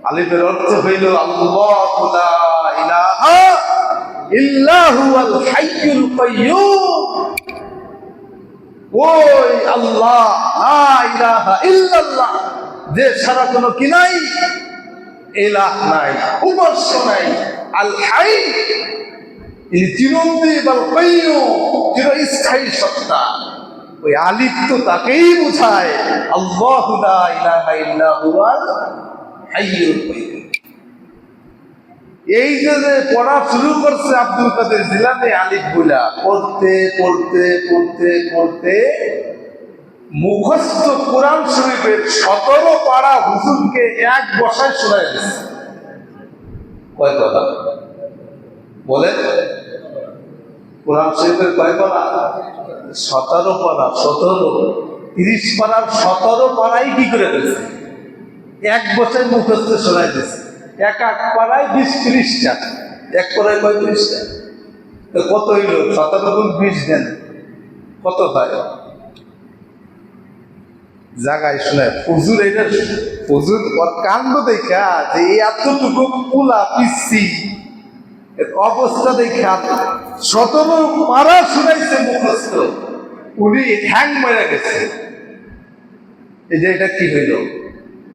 আলিফের অর্থ হইল আল্লাহু লা ইলাহা ইল্লা হুয়াল হাইয়ুল কাইয়্যুম। ওই আল্লাহ লা ইলাহা ইল্লাল্লাহ, যে ছাড়া কোনো কি নাই, ইলাহ নাই, উপাস্য নাই। আল হাই, ইনি চিরঞ্জীব, আল কাইয়্যুম, চিরস্থায়ী সত্তা। ওই আলিফ তো তাকেই বোঝায়, আল্লাহু লা ইলাহা ইল্লা হুয়াল হাইয়ুল কাইয়্যুম। এই যে পড়া শুরু করছে আব্দুল কাদের জিলানী আলিফ গুলা পড়তে পড়তে পড়তে পড়তে মুখস্থ কোরআন শরীফের 17 পারা হুজুরকে এক বসায় শোনায় দিচ্ছে। কয় পারা বলেন? কোরআন শরীফের কয় পারা? 17 পারা। 17, 30 পারার 17 পারাই কি করে দিচ্ছে? এক বছর মুখস্থ শোনায় দিচ্ছে। এক পাড়ায় 20-30টা, এক পাড়ায় 35টা, কত হইল? 17 গুণ 20 দেন, কত হয়? জায়গায় শোনায় হুজুর, এটা হুজুর কাণ্ড দেখা যে এতটুকু পুলা পিসি অবস্থা দেখা 17 পারা শুনাইছে মুখস্থ, উনি হ্যাং মেরে গেছে। এই যে এটা কি হইল?